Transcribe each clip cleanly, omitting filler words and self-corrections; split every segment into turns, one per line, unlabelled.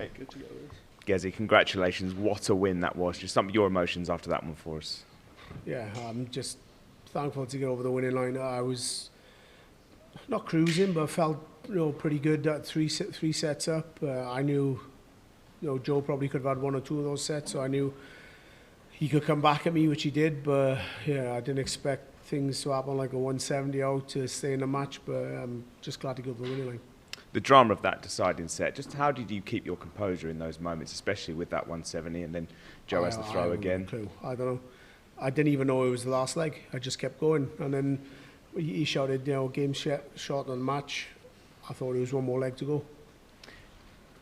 Hey, good to go with.
Gezi, congratulations. What a win that was. Just some of your emotions after that one for us.
Yeah, I'm just thankful to get over the winning line. I was not cruising, but felt pretty good at three sets up. I knew Joe probably could have had one or two of those sets, so I knew he could come back at me, which he did. But yeah, I didn't expect things to happen like a 170 out to stay in the match. But I'm just glad to get over the winning line.
The drama of that deciding set, just how did you keep your composure in those moments, especially with that 170 and then Joe has the throw again?
I don't know. I didn't even know it was the last leg. I just kept going. And then he shouted, game short on the match. I thought it was one more leg to go.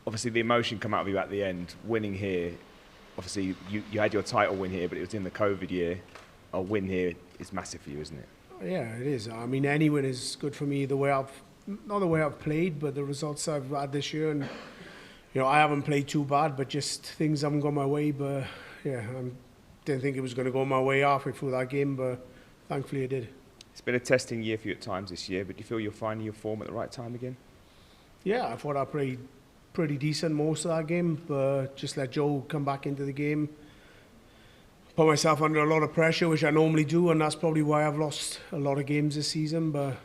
Obviously, the emotion come out of you at the end, winning here. Obviously, you had your title win here, but it was in the COVID year. A win here is massive for you, isn't it?
Yeah, it is. I mean, any win is good for me. Not the way I've played, but the results I've had this year. And, I haven't played too bad, but just things haven't gone my way. But, yeah, I didn't think it was going to go my way halfway through that game, but thankfully it did.
It's been a testing year for you at times this year, but do you feel you're finding your form at the right time again?
Yeah, I thought I played pretty decent most of that game, but just let Joe come back into the game. Put myself under a lot of pressure, which I normally do, and that's probably why I've lost a lot of games this season. But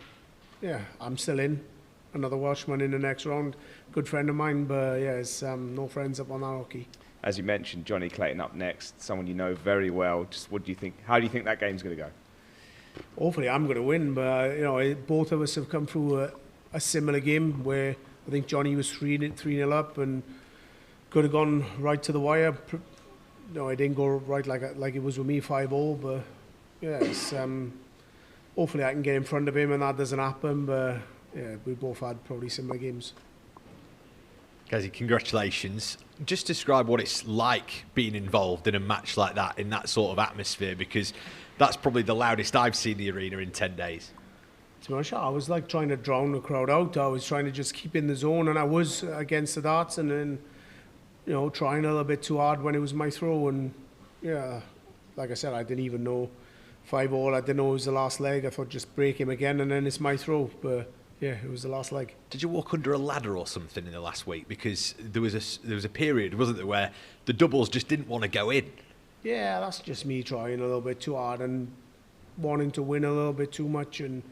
yeah, I'm still in. Another Welshman in the next round. Good friend of mine, but yeah, it's no friends up on that hockey.
As you mentioned, Jonny Clayton up next, someone you know very well. Just what do you think? How do you think that game's going to go?
Hopefully I'm going to win, but both of us have come through a similar game where I think Jonny was 3-0 up and could have gone right to the wire. No, it didn't go right like it was with me 5-0, but yeah, it's, hopefully I can get in front of him and that doesn't happen. But yeah, we both had probably similar games.
Gezi, congratulations. Just describe what it's like being involved in a match like that, in that sort of atmosphere, because that's probably the loudest I've seen the arena in 10 days.
To be honest, I was like trying to drown the crowd out. I was trying to just keep in the zone, and I was against the darts, and then, trying a little bit too hard when it was my throw. And yeah, like I said, I didn't even know 5-0. I didn't know it was the last leg. I thought just break him again, and then it's my throw. But yeah, it was the last leg.
Did you walk under a ladder or something in the last week? Because there was a period, wasn't there, where the doubles just didn't want to go in.
Yeah, that's just me trying a little bit too hard and wanting to win a little bit too much. And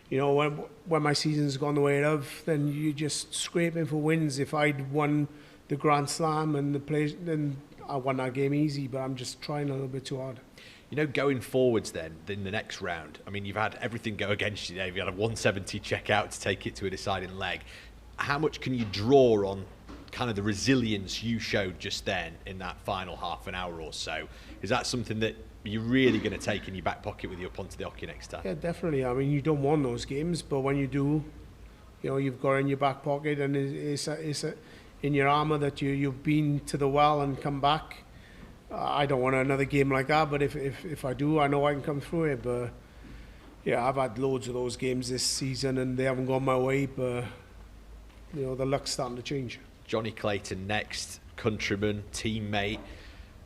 when my season's gone the way it have, then you just scraping for wins. If I'd won the Grand Slam and then I won that game easy. But I'm just trying a little bit too hard.
Going forwards then, in the next round, I mean, you've had everything go against you there. You had a 170 check out to take it to a deciding leg. How much can you draw on kind of the resilience you showed just then in that final half an hour or so? Is that something that you're really going to take in your back pocket with you up onto the hockey next time?
Yeah, definitely. I mean, you don't want those games, but when you do, you've got it in your back pocket and it's in your armour that you've been to the well and come back. I don't want another game like that, but if I do, I know I can come through it. But yeah, I've had loads of those games this season and they haven't gone my way, but the luck's starting to change.
Jonny Clayton next, countryman, teammate.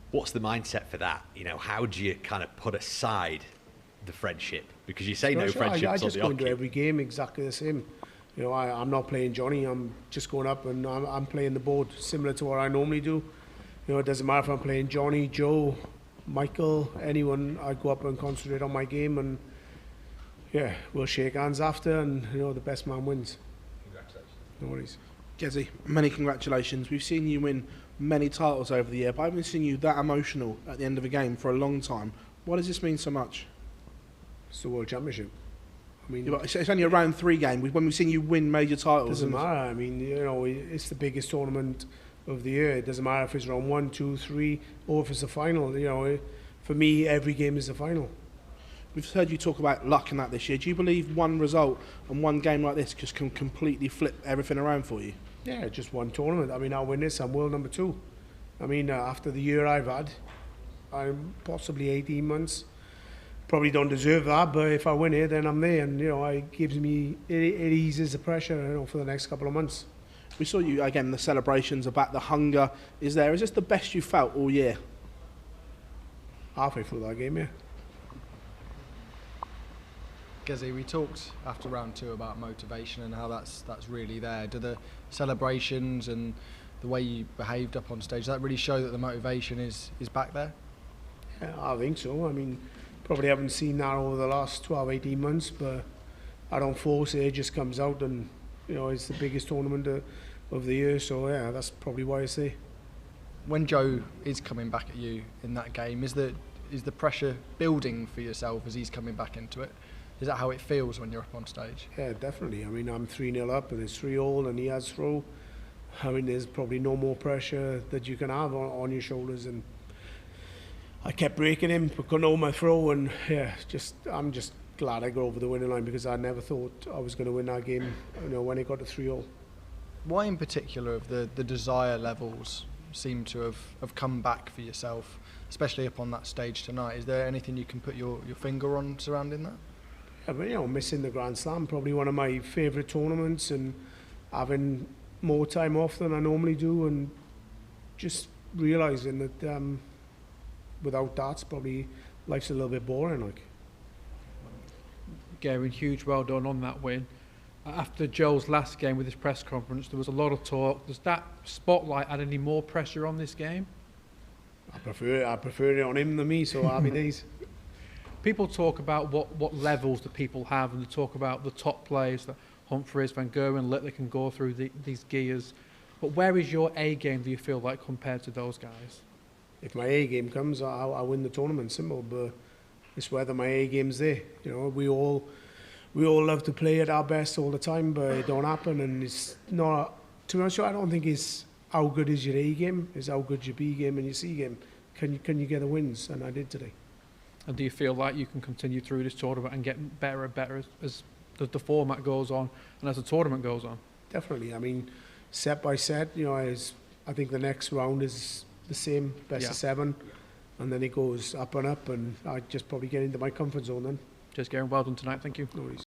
What's the mindset for that? How do you kind of put aside the friendship? Because you say no friendships on the hockey.
I just go into every game exactly the same. I'm not playing Jonny. I'm just going up and I'm playing the board similar to what I normally do. It doesn't matter if I'm playing Jonny, Joe, Michael, anyone. I go up and concentrate on my game, and yeah, we'll shake hands after, and the best man wins.
Congratulations.
No worries.
Gezi, many congratulations. We've seen you win many titles over the year, but I haven't seen you that emotional at the end of a game for a long time. Why does this mean so much?
It's the World Championship. I mean,
it's only a round 3 game. When we've seen you win major titles,
doesn't matter. I mean, it's the biggest tournament of the year. It doesn't matter if it's round 1, 2, 3, or if it's a final. For me, every game is a final.
We've heard you talk about luck and that this year. Do you believe one result and one game like this just can completely flip everything around for you?
Yeah, just one tournament. I mean, I'll win this. I'm world number 2. I mean, after the year I've had, I'm possibly 18 months. Probably don't deserve that, but if I win it, then I'm there, and it eases the pressure, for the next couple of months.
We saw you again. The celebrations about the hunger is there. Is this the best you felt all year?
Halfway through that game, yeah.
Gezi, we talked after round 2 about motivation and how that's really there. Do the celebrations and the way you behaved up on stage, does that really show that the motivation is back there?
Yeah, I think so. I mean, probably haven't seen that over the last 12, 18 months, but I don't force it. It just comes out, and it's the biggest tournament of the year. So yeah, that's probably why I say.
When Joe is coming back at you in that game, is the pressure building for yourself as he's coming back into it? Is that how it feels when you're up on stage?
Yeah, definitely. I mean, I'm 3-0 up and it's 3-all and he has throw. I mean, there's probably no more pressure that you can have on your shoulders, and I kept breaking him, but couldn't hold my throw, and yeah, I'm just glad I got over the winning line, because I never thought I was going to win that game, when it got to 3-all.
Why in particular have the desire levels seem to have come back for yourself, especially up on that stage tonight? Is there anything you can put your finger on surrounding that?
Yeah, but missing the Grand Slam, probably one of my favourite tournaments, and having more time off than I normally do, and just realising that without darts, probably life's a little bit boring. Like,
Gerwyn, huge well done on that win. After Joe's last game with his press conference, there was a lot of talk. Does that spotlight add any more pressure on this game?
I prefer it on him than me, so happy days.
People talk about what levels that people have, and they talk about the top players, that Humphries, Van Gerwen, Littler can go through these gears. But where is your A game, do you feel like, compared to those guys?
If my A game comes, I win the tournament, simple. But it's whether my A game's there. We all love to play at our best all the time, but it don't happen. And it's not. To be honest, I don't think it's how good is your A game. It's how good your B game and your C game. Can you get the wins? And I did today.
And do you feel like you can continue through this tournament and get better and better as the format goes on and as the tournament goes on?
Definitely. I mean, set by set, I think the next round is the same, best of 7, and then it goes up and up, and I just probably get into my comfort zone then.
Just Gerwyn, well done tonight. Thank you.
No worries.